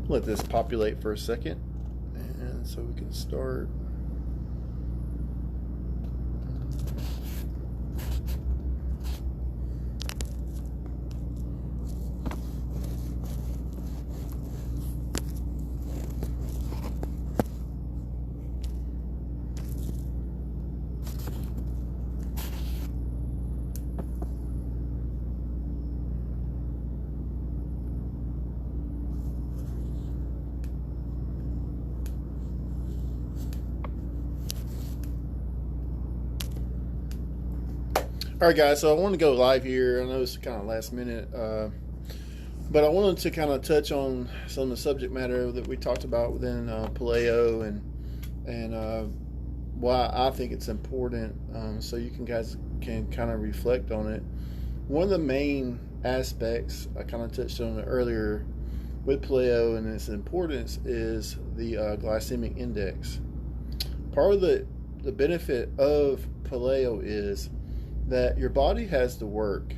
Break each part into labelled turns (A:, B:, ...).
A: Let this populate for a second, and so we can start. All right, guys. So I want to go live here. I know it's kind of last minute, but I wanted to kind of touch on some of the subject matter that we talked about within paleo and why I think it's important. So you guys can kind of reflect on it. One of the main aspects I kind of touched on it earlier with paleo and its importance is the glycemic index. Part of the benefit of paleo is that your body has to work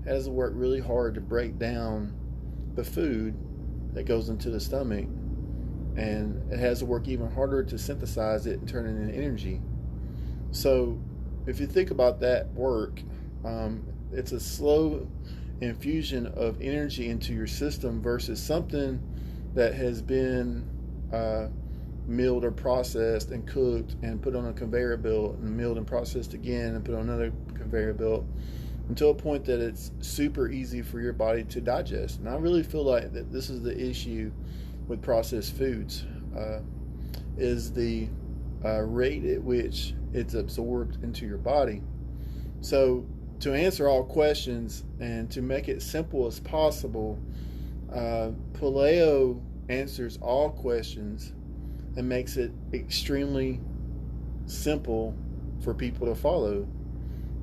A: really hard to break down the food that goes into the stomach, and it has to work even harder to synthesize it and turn it into energy. So if you think about that work, it's a slow infusion of energy into your system versus something that has been milled or processed and cooked and put on a conveyor belt and milled and processed again and put on another conveyor belt until a point that it's super easy for your body to digest. And I really feel like that this is the issue with processed foods, is the rate at which it's absorbed into your body. So to answer all questions and to make it simple as possible, paleo answers all questions and makes it extremely simple for people to follow.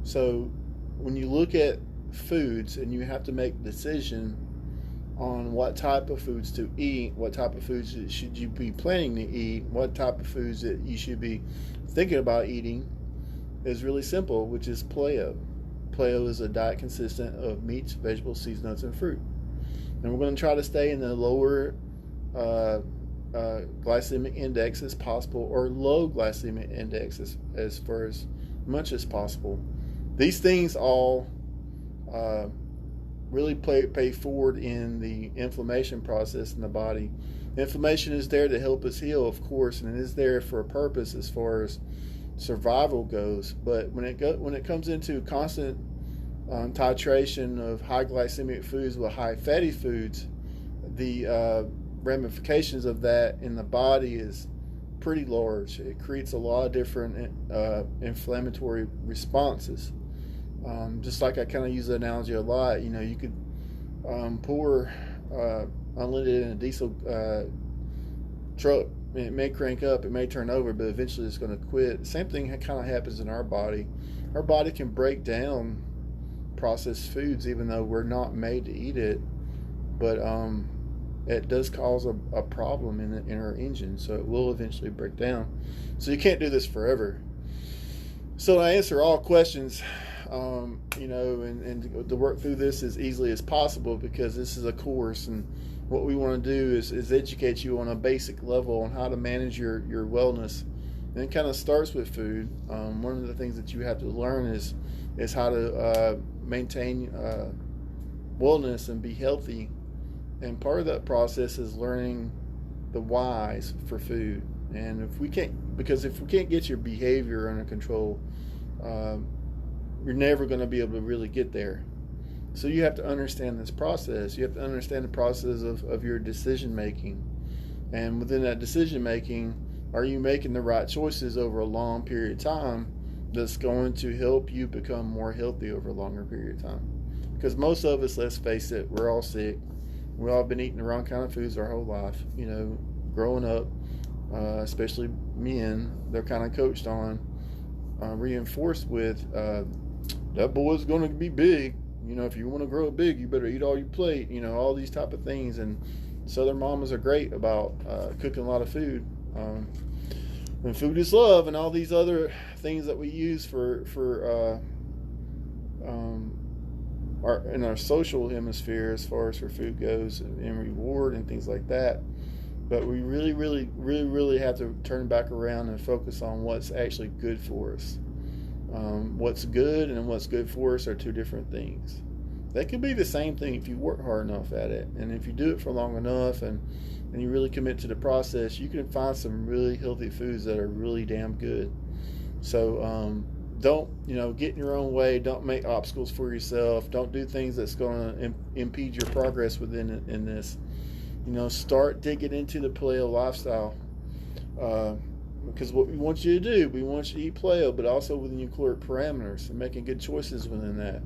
A: So when you look at foods and you have to make a decision on what type of foods to eat, what type of foods should you be planning to eat, what type of foods that you should be thinking about eating, is really simple, which is paleo. Paleo is a diet consistent of meats, vegetables, seeds, nuts, and fruit. And we're going to try to stay in the lower glycemic index as possible, or low glycemic index as far as much as possible. These things all really pay forward in the inflammation process in the body. Inflammation is there to help us heal, of course, and it is there for a purpose as far as survival goes. But when it comes into constant titration of high glycemic foods with high fatty foods, the ramifications of that in the body is pretty large. It creates a lot of different inflammatory responses. Just like I kind of use the analogy a lot, you could pour unleaded in a diesel truck. It may crank up, it may turn over, but eventually it's going to quit. Same thing kind of happens in our body. Our body can break down processed foods even though we're not made to eat it, but it does cause a problem in our engine, so it will eventually break down. So you can't do this forever. So to answer all questions, and to work through this as easily as possible, because this is a course, and what we want to do is educate you on a basic level on how to manage your wellness. And it kind of starts with food. One of the things that you have to learn is how to maintain wellness and be healthy. And part of that process is learning the whys for food. And if we can't get your behavior under control, you're never going to be able to really get there. So you have to understand this process. You have to understand the process of your decision making. And within that decision making, are you making the right choices over a long period of time that's going to help you become more healthy over a longer period of time? Because most of us, let's face it, we're all sick. We've all been eating the wrong kind of foods our whole life. Growing up, especially men, they're kind of coached on, reinforced with, that boy's going to be big. If you want to grow big, you better eat all you plate. All these type of things. And Southern mamas are great about cooking a lot of food. And food is love, and all these other things that we use for in our social hemisphere as far as for food goes and reward and things like that. But we really have to turn back around and focus on what's actually good for us. What's good and what's good for us are two different things. They could be the same thing if you work hard enough at it, and if you do it for long enough and you really commit to the process, you can find some really healthy foods that are really damn good. So don't get in your own way. Don't make obstacles for yourself. Don't do things that's going to impede your progress in this. Start digging into the paleo lifestyle, because what we want you to do, we want you to eat paleo, but also within your caloric parameters and making good choices within that.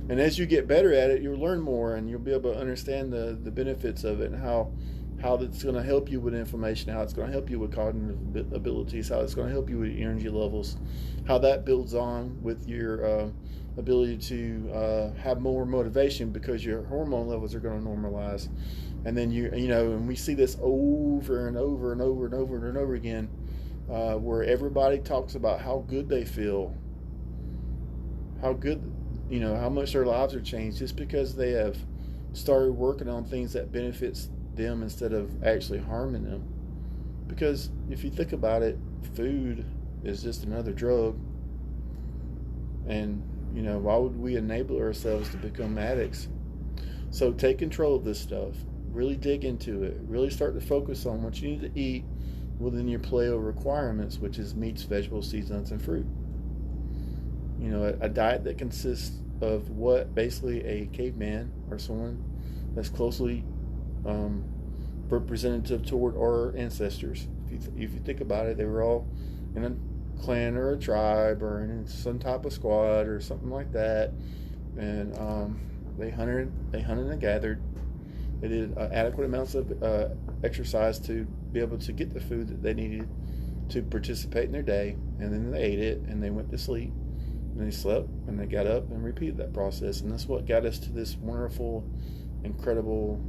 A: And as you get better at it, you'll learn more and you'll be able to understand the benefits of it and how it's going to help you with inflammation, how it's going to help you with cognitive abilities, how it's going to help you with your energy levels, how that builds on with your ability to have more motivation because your hormone levels are going to normalize. And then and we see this over and over and over and over and over again, where everybody talks about how good they feel, how good, how much their lives are changed just because they have started working on things that benefits them instead of actually harming them. Because if you think about it, food is just another drug, and why would we enable ourselves to become addicts? So take control of this stuff, really dig into it, really start to focus on what you need to eat within your paleo requirements, which is meats, vegetables, seeds, nuts, and fruit. A diet that consists of what basically a caveman or someone that's closely representative toward our ancestors. If you think about it, they were all in a clan or a tribe or in some type of squad or something like that, and they hunted and gathered. They did adequate amounts of exercise to be able to get the food that they needed to participate in their day, and then they ate it and they went to sleep. And they slept and they got up and repeated that process, and that's what got us to this wonderful, incredible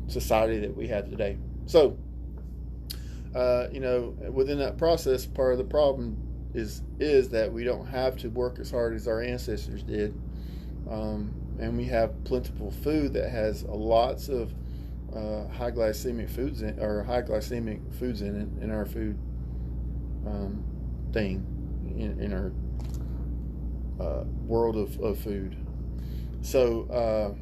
A: society that we have today. So, within that process, part of the problem is that we don't have to work as hard as our ancestors did, and we have plentiful food that has lots of high glycemic foods in it in our food in our world of food. So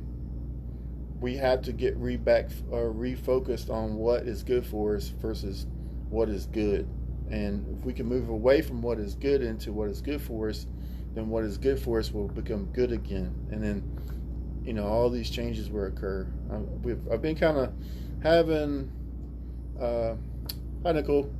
A: we have to get refocused on what is good for us versus what is good. And if we can move away from what is good into what is good for us, then what is good for us will become good again. And then, all these changes will occur. I've been kind of having, hi Nicole.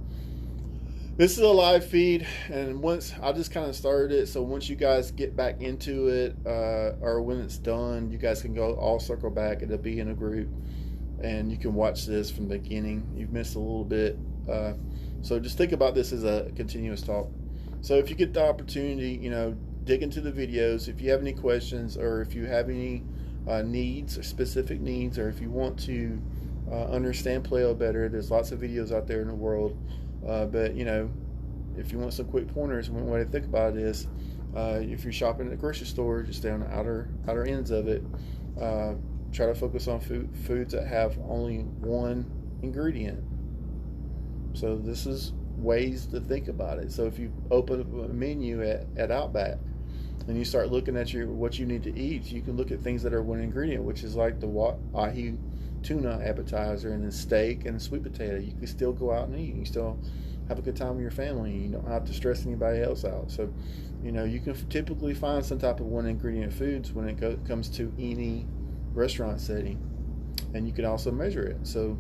A: This is a live feed, and once I just kind of started it, so once you guys get back into it, or when it's done, you guys can all circle back. It'll be in a group, and you can watch this from the beginning. You've missed a little bit, so just think about this as a continuous talk. So if you get the opportunity, dig into the videos. If you have any questions, or if you have any needs, or specific needs, or if you want to understand paleo better, there's lots of videos out there in the world. But if you want some quick pointers, one way to think about it is, if you're shopping at the grocery store, just stay on the outer ends of it. Try to focus on foods that have only one ingredient. So this is ways to think about it. So if you open up a menu at Outback and you start looking at what you need to eat, you can look at things that are one ingredient, which is like the ahi tuna appetizer and then steak and sweet potato. You can still go out and eat. You still have a good time with your family. You don't have to stress anybody else out. So, you can typically find some type of one ingredient foods when it comes to any restaurant setting, and you can also measure it. So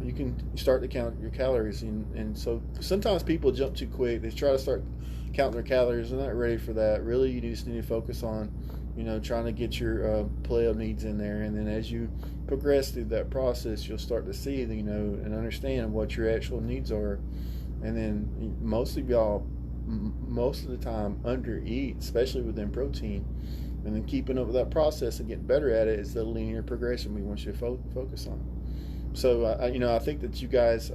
A: you can start to count your calories, and so sometimes people jump too quick. They try to start counting their calories. They're not ready for that. Really, you just need to focus on trying to get your paleo needs in there, and then as you progress through that process, you'll start to see and understand what your actual needs are. And then most of the time undereat, especially within protein, and then keeping up with that process and getting better at it is the linear progression we want you to focus on. So I think that you guys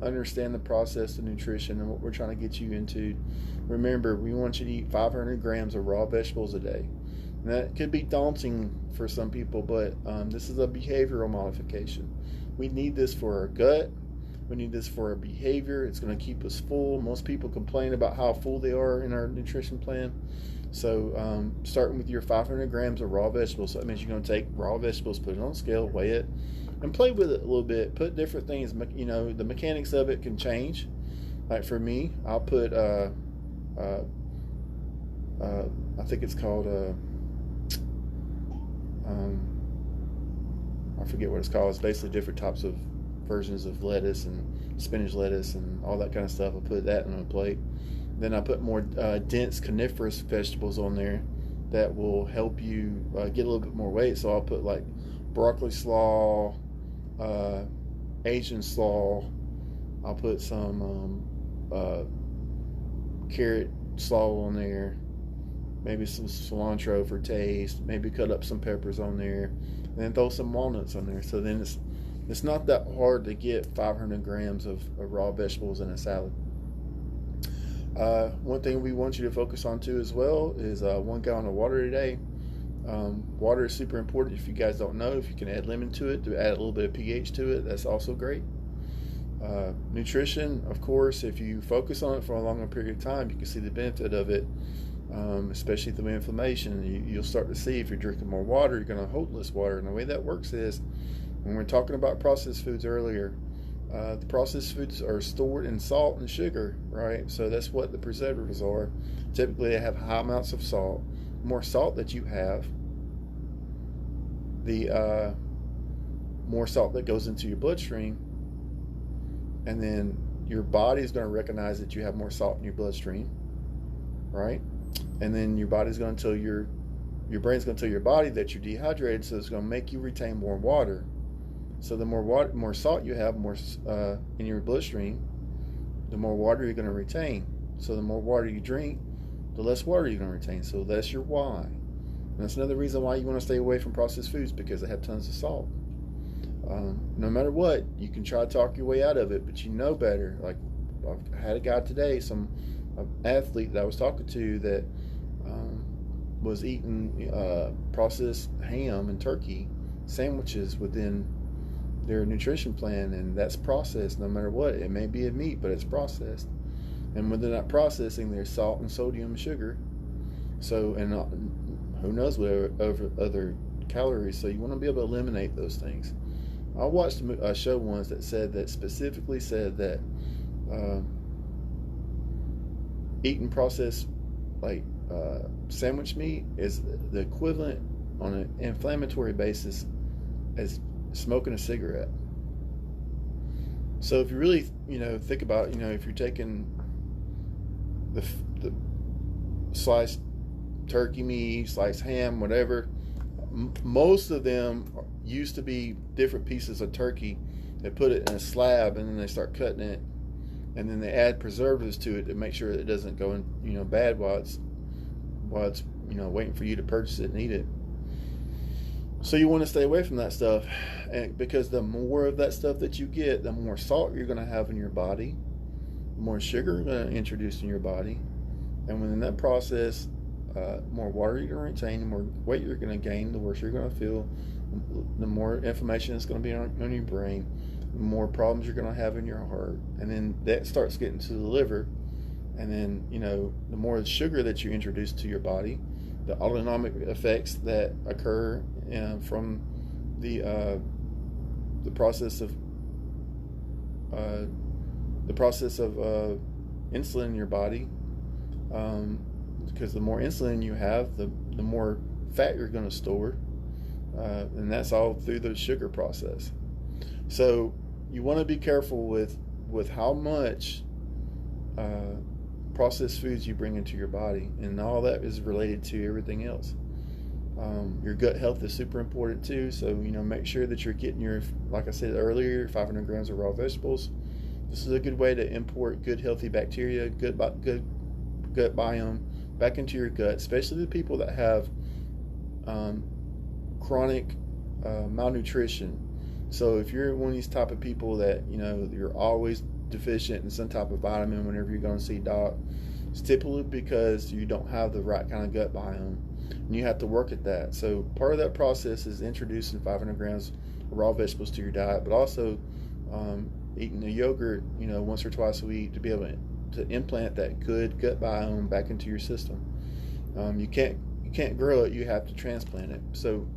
A: understand the process of nutrition and what we're trying to get you into. Remember, we want you to eat 500 grams of raw vegetables a day. And that could be daunting for some people, but this is a behavioral modification. We need this for our gut. We need this for our behavior. It's going to keep us full. Most people complain about how full they are in our nutrition plan. So starting with your 500 grams of raw vegetables, so that means you're going to take raw vegetables, put it on a scale, weigh it, and play with it a little bit. Put different things. You know, the mechanics of it can change. Like for me, I'll put I think it's called I forget what it's called. It's basically different types of versions of lettuce and spinach lettuce and all that kind of stuff. I put that on a plate. Then I put more dense coniferous vegetables on there that will help you get a little bit more weight. So I'll put like broccoli slaw, Asian slaw. I'll put some carrot slaw on there. Maybe some cilantro for taste. Maybe cut up some peppers on there. And then throw some walnuts on there. So then it's not that hard to get 500 grams of raw vegetables in a salad. One thing we want you to focus on too as well is 1 gallon of water a day. Water is super important. If you guys don't know, if you can add lemon to it to add a little bit of pH to it, that's also great. Nutrition, of course, if you focus on it for a longer period of time, you can see the benefit of it, especially through inflammation. You'll start to see if you're drinking more water, you're going to hold less water. And the way that works is, when we're talking about processed foods earlier, the processed foods are stored in salt and sugar, right? So that's what the preservatives are. Typically, they have high amounts of salt. The more salt that you have, the more salt that goes into your bloodstream, and then your body is going to recognize that you have more salt in your bloodstream, right? And then your body's going to tell your brain's going to tell your body that you're dehydrated, so it's going to make you retain more water. So the more salt you have, more in your bloodstream, the more water you're going to retain. So the more water you drink, the less water you're going to retain. So that's your why. And that's another reason why you want to stay away from processed foods, because they have tons of salt. No matter what, you can try to talk your way out of it, but you know better. Like I had a guy today, some athlete that I was talking to that was eating processed ham and turkey sandwiches within their nutrition plan, and that's processed no matter what. It may be a meat, but it's processed. And when they're not processing, there's salt and sodium and sugar. So, and who knows what other calories. So you want to be able to eliminate those things. I watched a show once that specifically said that eating processed like sandwich meat is the equivalent on an inflammatory basis as smoking a cigarette. So if you really think about if you're taking the sliced turkey meat, sliced ham, whatever, most of them used to be different pieces of turkey. They put it in a slab and then they start cutting it, and then they add preservatives to it to make sure it doesn't go in bad while it's waiting for you to purchase it and eat it. So you want to stay away from that stuff, and because the more of that stuff that you get, the more salt you're going to have in your body, the more sugar you're going to introduce in your body, and within that process, more water you're going to retain, the more weight you're going to gain, the worse you're going to feel, the more inflammation is going to be on your brain, the more problems you're going to have in your heart, and then that starts getting to the liver, and then the more sugar that you introduce to your body, the autonomic effects that occur from the process of insulin in your body, because the more insulin you have, the more fat you're going to store, and that's all through the sugar process. So you want to be careful with how much processed foods you bring into your body, and all that is related to everything else. Your gut health is super important too, so make sure that you're getting your, like I said earlier, 500 grams of raw vegetables. This is a good way to import good healthy bacteria, good gut biome back into your gut, especially the people that have chronic malnutrition. So if you're one of these type of people that you're always deficient in some type of vitamin whenever you're going to see doc, it's typically because you don't have the right kind of gut biome. and you have to work at that. So part of that process is introducing 500 grams of raw vegetables to your diet, but also eating a yogurt, once or twice a week to be able to implant that good gut biome back into your system. You can't grow it; you have to transplant it. So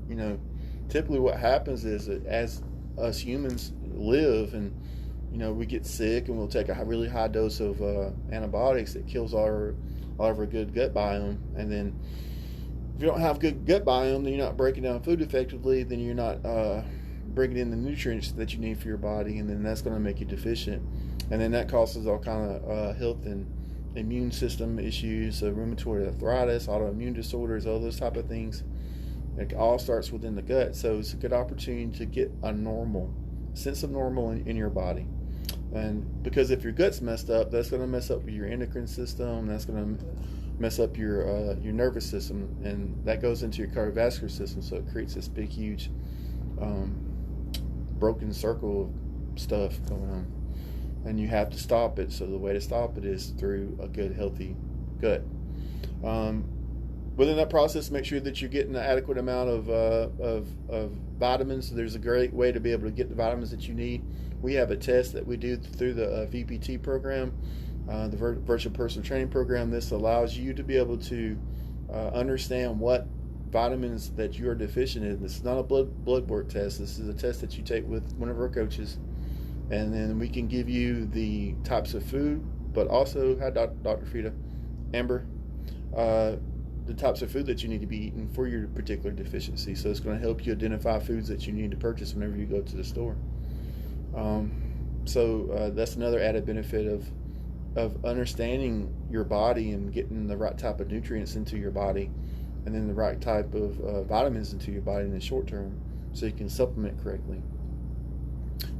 A: typically what happens is that as us humans live, and we get sick, and we'll take a really high dose of antibiotics that kills all of our good gut biome, and then if you don't have good gut biome, then you're not breaking down food effectively, then you're not bringing in the nutrients that you need for your body, and then that's going to make you deficient, and then that causes all kind of health and immune system issues, rheumatoid arthritis, autoimmune disorders, all those type of things. It all starts within the gut. So it's a good opportunity to get a sense of normal in your body. And because if your gut's messed up, that's going to mess up your endocrine system, that's going to mess up your nervous system, and that goes into your cardiovascular system. So it creates this big, huge broken circle of stuff going on, and you have to stop it. So the way to stop it is through a good, healthy gut. Within that process, make sure that you're getting an adequate amount of vitamins. So there's a great way to be able to get the vitamins that you need. We have a test that we do through the VPT program, the Virtual Personal Training Program. This allows you to be able to understand what vitamins that you are deficient in. This is not a blood work test. This is a test that you take with one of our coaches, and then we can give you the types of food, but also, hi Dr. Frida, Amber, the types of food that you need to be eating for your particular deficiency. So it's going to help you identify foods that you need to purchase whenever you go to the store. So that's another added benefit of understanding your body and getting the right type of nutrients into your body, and then the right type of vitamins into your body in the short term, so you can supplement correctly.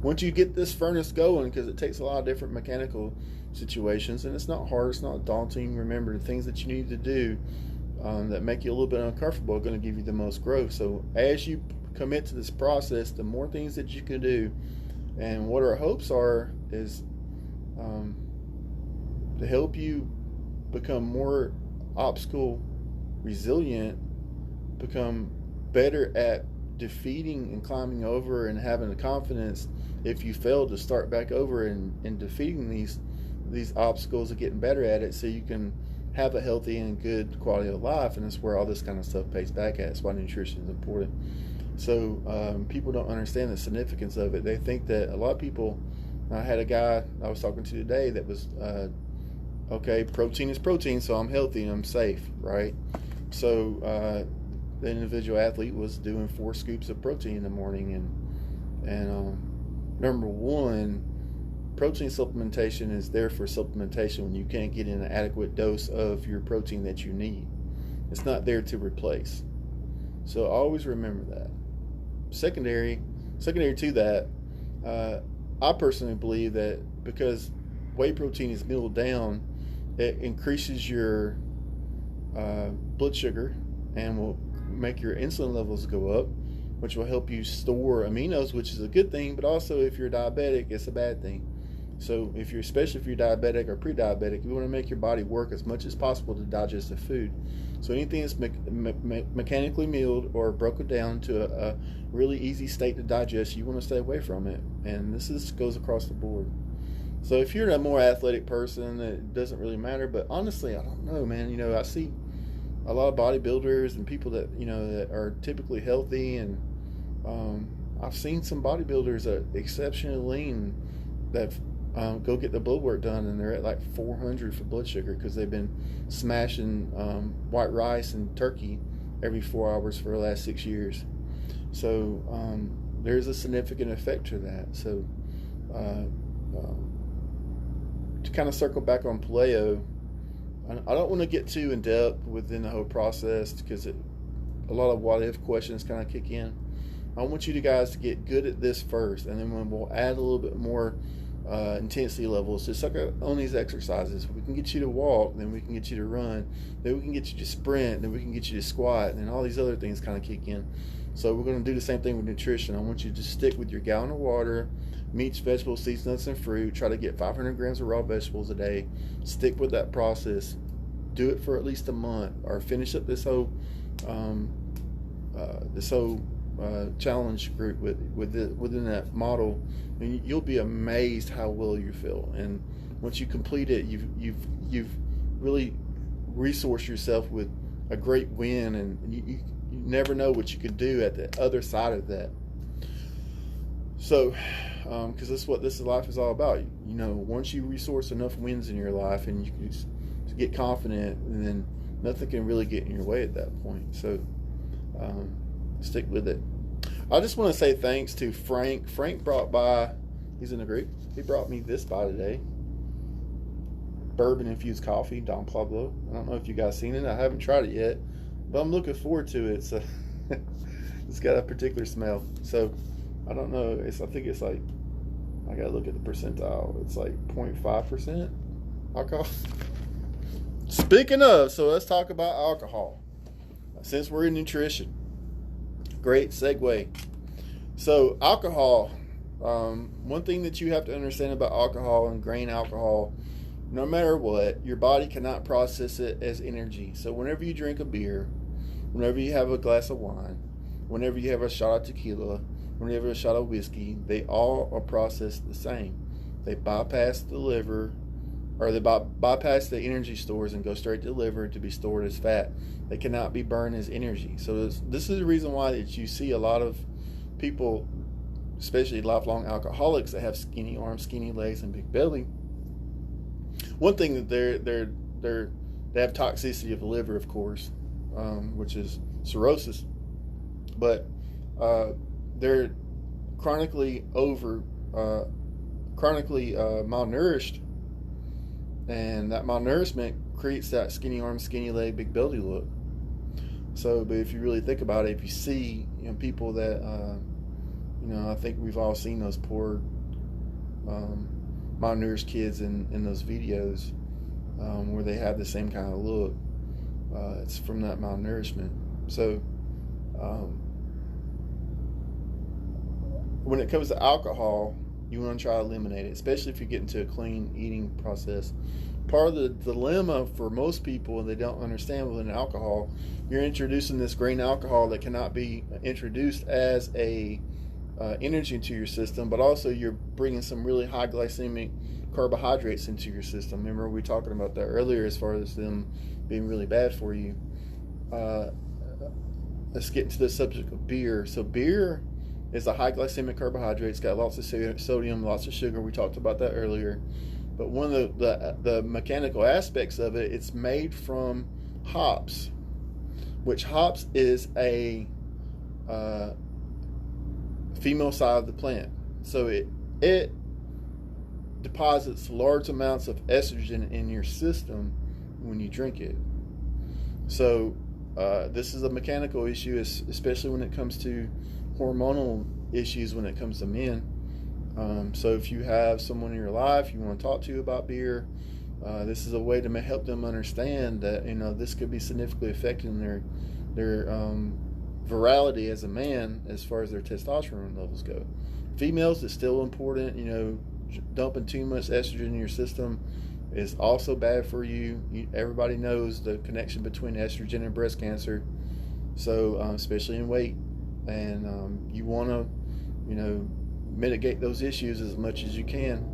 A: Once you get this furnace going, because it takes a lot of different mechanical situations, and it's not hard, it's not daunting. Remember, the things that you need to do that make you a little bit uncomfortable are going to give you the most growth. So as you commit to this process, the more things that you can do, and what our hopes are is to help you become more obstacle resilient, become better at defeating and climbing over, and having the confidence if you fail to start back over and defeating these obstacles and getting better at it, so you can have a healthy and good quality of life. And that's where all this kind of stuff pays back at. That's why nutrition is important. So people don't understand the significance of it. They think that a lot of people, I had a guy I was talking to today that was okay, protein is protein, so I'm healthy and I'm safe, right? So the individual athlete was doing 4 scoops of protein in the morning, and number one, protein supplementation is there for supplementation when you can't get an adequate dose of your protein that you need. It's not there to replace. So always remember that. Secondary to that, I personally believe that because whey protein is milled down, it increases your blood sugar and will make your insulin levels go up, which will help you store aminos, which is a good thing, but also if you're diabetic, it's a bad thing. So especially if you're diabetic or pre-diabetic, you want to make your body work as much as possible to digest the food. So anything that's mechanically milled or broken down to a really easy state to digest, you want to stay away from it. And this goes across the board. So if you're a more athletic person, it doesn't really matter. But honestly, I don't know, man. I see a lot of bodybuilders and people that that are typically healthy, and I've seen some bodybuilders that are exceptionally lean that go get the blood work done, and they're at like 400 for blood sugar because they've been smashing white rice and turkey every 4 hours for the last 6 years. So there's a significant effect to that. So to kind of circle back on paleo, I don't want to get too in depth within the whole process, because a lot of what if questions kind of kick in. I want you guys to get good at this first, and then we'll add a little bit more intensity levels, just like on these exercises. We can get you to walk, then we can get you to run, then we can get you to sprint, then we can get you to squat, and all these other things kind of kick in. So we're going to do the same thing with nutrition. I want you to just stick with your gallon of water, meats, vegetables, seeds, nuts, and fruit. Try to get 500 grams of raw vegetables a day. Stick with that process. Do it for at least a month, or finish up this whole the Soul Challenge group within that model, and you'll be amazed how well you feel. And once you complete it, you've really resourced yourself with a great win, and you never know what you could do at the other side of that. So, because this is what this life is all about. You know, once you resource enough wins in your life, and you can just get confident, and then nothing can really get in your way at that point. So, stick with it. I just want to say thanks to Frank. Frank brought by, he's in the group, he brought me this by today. Bourbon infused coffee, Don Pablo. I don't know if you guys seen it. I haven't tried it yet, but I'm looking forward to it. So it's got a particular smell. So I don't know. I think it's like, I gotta look at the percentile. It's like 0.5% alcohol. Speaking of, so let's talk about alcohol. Since we're in nutrition, great segue. So alcohol, one thing that you have to understand about alcohol and grain alcohol, no matter what, your body cannot process it as energy. So whenever you drink a beer, whenever you have a glass of wine, whenever you have a shot of tequila, whenever you have a shot of whiskey, they all are processed the same. They bypass the liver, or they bypass the energy stores and go straight to the liver to be stored as fat. They cannot be burned as energy. So this is the reason why that you see a lot of people, especially lifelong alcoholics, that have skinny arms, skinny legs, and big belly. One thing that they have toxicity of the liver, of course, which is cirrhosis, but they're chronically malnourished, and that malnourishment creates that skinny arm, skinny leg, big belly look. So, but if you really think about it, if you see, people that, I think we've all seen those poor malnourished kids in those videos where they have the same kind of look. It's from that malnourishment. So when it comes to alcohol, you want to try to eliminate it, especially if you get into a clean eating process. Part of the dilemma for most people, and they don't understand with alcohol, you're introducing this grain alcohol that cannot be introduced as a energy into your system, but also you're bringing some really high glycemic carbohydrates into your system. Remember, we were talking about that earlier as far as them being really bad for you. Let's get into the subject of beer. So beer is a high glycemic carbohydrate. It's got lots of sodium, lots of sugar. We talked about that earlier. But one of the mechanical aspects of it, it's made from hops, which hops is a female side of the plant. So it deposits large amounts of estrogen in your system when you drink it. So this is a mechanical issue, especially when it comes to hormonal issues when it comes to men. So if you have someone in your life you want to talk to about beer, this is a way to help them understand that this could be significantly affecting their virality as a man as far as their testosterone levels go. Females, it's still important. Dumping too much estrogen in your system is also bad for you. Everybody knows the connection between estrogen and breast cancer, so especially in weight, and you want to mitigate those issues as much as you can.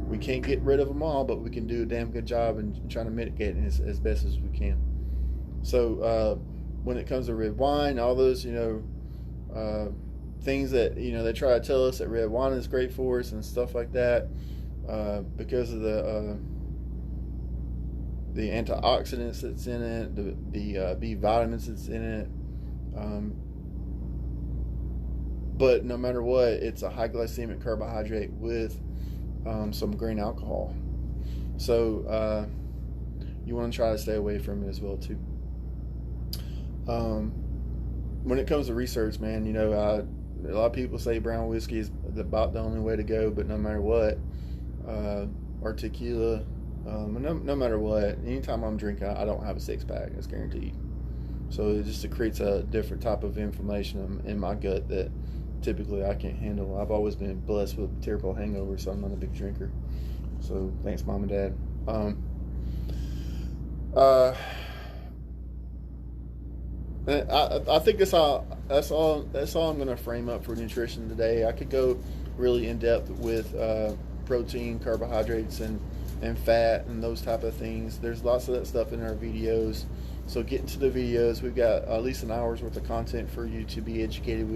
A: We can't get rid of them all, but we can do a damn good job in trying to mitigate it as best as we can. So when it comes to red wine, all those things that they try to tell us that red wine is great for us and stuff like that, because of the antioxidants that's in it, the B vitamins that's in it. But no matter what, it's a high glycemic carbohydrate with some grain alcohol. So you want to try to stay away from it as well too. When it comes to research, man, a lot of people say brown whiskey is about the only way to go, but no matter what, or tequila, no matter what, anytime I'm drinking, I don't have a six-pack. It's guaranteed. So it just creates a different type of inflammation in my gut that typically I can't handle. I've always been blessed with terrible hangovers, so I'm not a big drinker. So thanks, Mom and Dad. I think that's all I'm going to frame up for nutrition today. I could go really in depth with protein, carbohydrates, and fat and those type of things. There's lots of that stuff in our videos. So get into the videos. We've got at least an hour's worth of content for you to be educated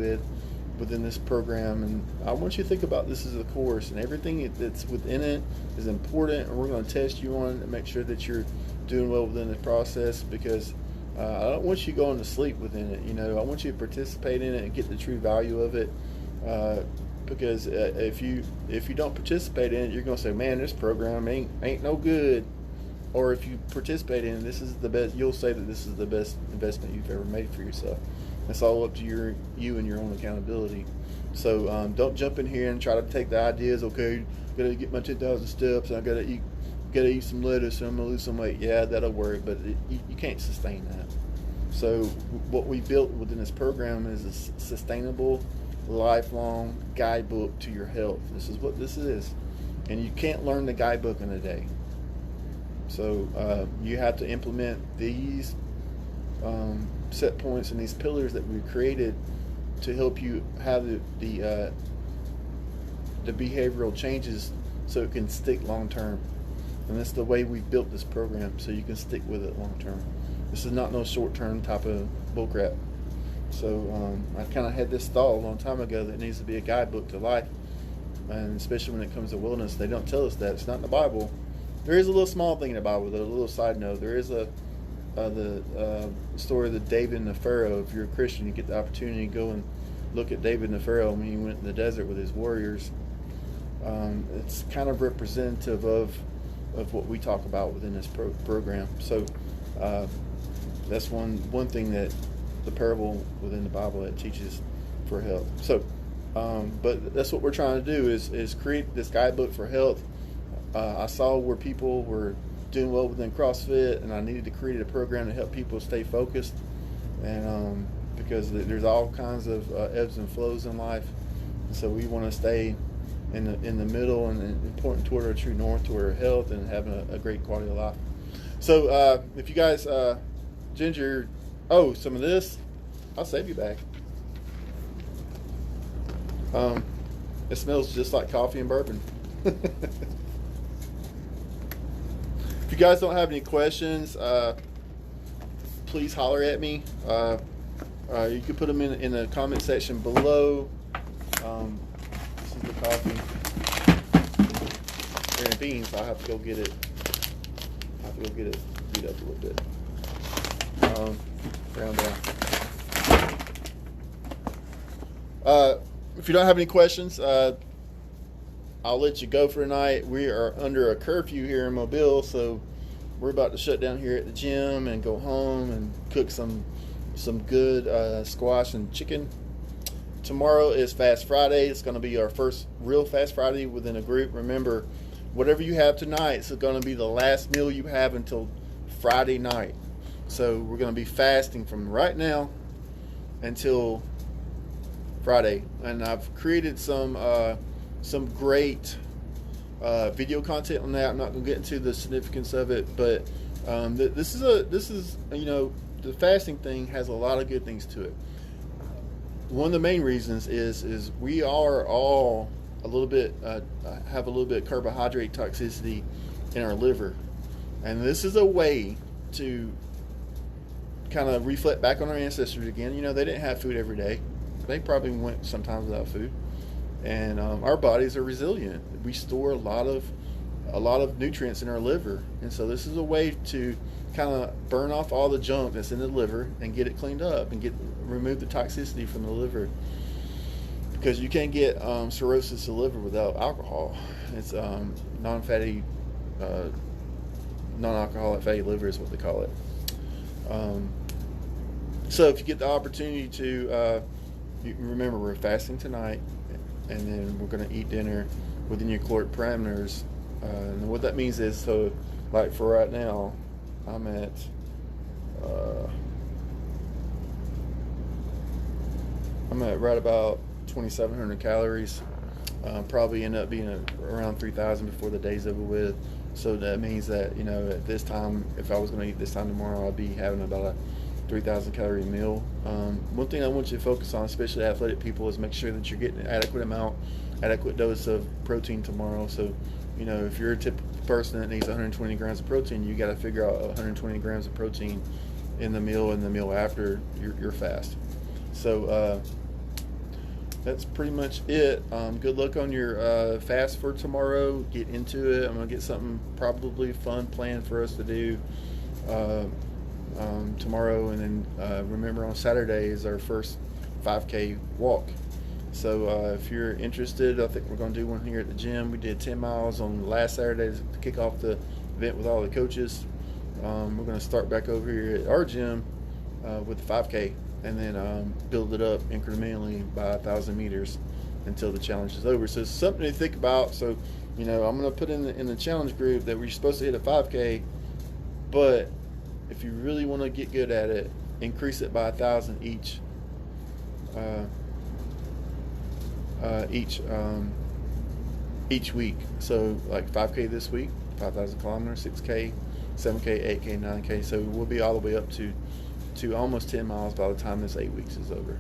A: within this program. And I want you to think about this as a course, and everything that's within it is important. And we're going to test you on it and make sure that you're doing well within the process, because I don't want you going to sleep within it. I want you to participate in it and get the true value of it. Because if you don't participate in it, you're going to say, "Man, this program ain't no good." Or if you participate in it, this is the best. You'll say that this is the best investment you've ever made for yourself. It's all up to you and your own accountability. So don't jump in here and try to take the ideas. Okay, gotta get my 10,000 steps, and I gotta eat some lettuce, and I'm gonna lose some weight. Yeah, that'll work, but you can't sustain that. So what we built within this program is a sustainable, lifelong guidebook to your health. This is what this is, and you can't learn the guidebook in a day. So you have to implement these set points and these pillars that we've created to help you have the behavioral changes so it can stick long term. And that's the way we've built this program, so you can stick with it long term. This is not no short term type of bullcrap. So I kind of had this thought a long time ago that it needs to be a guidebook to life, and especially when it comes to wellness. They don't tell us that. It's not in the Bible. There is a little small thing in the Bible, though, a little side note. There is the story of the David and the Pharaoh. If you're a Christian, you get the opportunity to go and look at David and the Pharaoh when he went in the desert with his warriors. It's kind of representative of what we talk about within this program. So that's one thing that the parable within the Bible that teaches for health. So, but that's what we're trying to do is create this guidebook for health. I saw where people were doing well within CrossFit, and I needed to create a program to help people stay focused, and because there's all kinds of ebbs and flows in life, and so we want to stay in the middle and pointing toward our true north, toward our health and having a great quality of life. So if you guys, Ginger, some of this, I'll save you back. It smells just like coffee and bourbon. If you guys don't have any questions, please holler at me. You can put them in the comment section below. This is the coffee and beans. I'll have to go get it. Beat up a little bit. Round down. If you don't have any questions, I'll let you go for tonight. We are under a curfew here in Mobile, so we're about to shut down here at the gym and go home and cook some good squash and chicken. Tomorrow is Fast Friday. It's going to be our first real Fast Friday within a group. Remember, whatever you have tonight is going to be the last meal you have until Friday night. So we're going to be fasting from right now until Friday. And I've created some great video content on that. I'm not going to get into the significance of it, but this is the fasting thing has a lot of good things to it. One of the main reasons is we are all a little bit have a little bit of carbohydrate toxicity in our liver, and this is a way to kind of reflect back on our ancestors again. They didn't have food every day. They probably went sometimes without food. And our bodies are resilient. We store a lot of nutrients in our liver, and so this is a way to kind of burn off all the junk that's in the liver and get it cleaned up and remove the toxicity from the liver. Because you can't get cirrhosis of the liver without alcohol. It's non-fatty, non-alcoholic fatty liver is what they call it. So if you get the opportunity to, remember we're fasting tonight. And then we're going to eat dinner within your caloric parameters. And what that means is, so like for right now, I'm at right about 2,700 calories. Probably end up being around 3,000 before the day's over with. So that means that at this time, if I was going to eat this time tomorrow, I'd be having about a 3,000 calorie meal. One thing I want you to focus on, especially athletic people, is make sure that you're getting an adequate dose of protein tomorrow. So, if you're a typical person that needs 120 grams of protein, you got to figure out 120 grams of protein in the meal and the meal after your fast. So that's pretty much it. Good luck on your fast for tomorrow. Get into it. I'm going to get something probably fun planned for us to do tomorrow. And then remember, on Saturday is our first 5K walk. So if you're interested, I think we're going to do one here at the gym. We did 10 miles on last Saturday to kick off the event with all the coaches. We're going to start back over here at our gym with the 5K, and then build it up incrementally by 1,000 meters until the challenge is over. So it's something to think about. So, I'm going to put in the challenge group that we're supposed to hit a 5K, but if you really want to get good at it, increase it by 1,000 each week. So like 5K this week, 5,000 kilometers, 6K, 7K, 8K, 9K. So we'll be all the way up to almost 10 miles by the time this 8 weeks is over.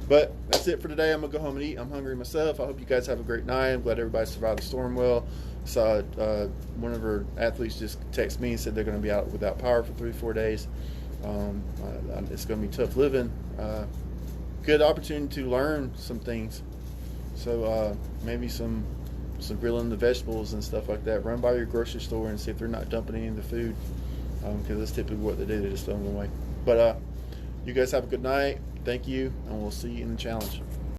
A: But that's it for today. I'm gonna go home and eat. I'm hungry myself. I hope you guys have a great night. I'm glad everybody survived the storm well. Saw one of our athletes just text me and said they're going to be out without power for 3-4 days. It's going to be tough living. Good opportunity to learn some things. So maybe some grilling the vegetables and stuff like that. Run by your grocery store and see if they're not dumping any of the food, because that's typically what they do. They just throw them away. But you guys have a good night. Thank you, and we'll see you in the challenge.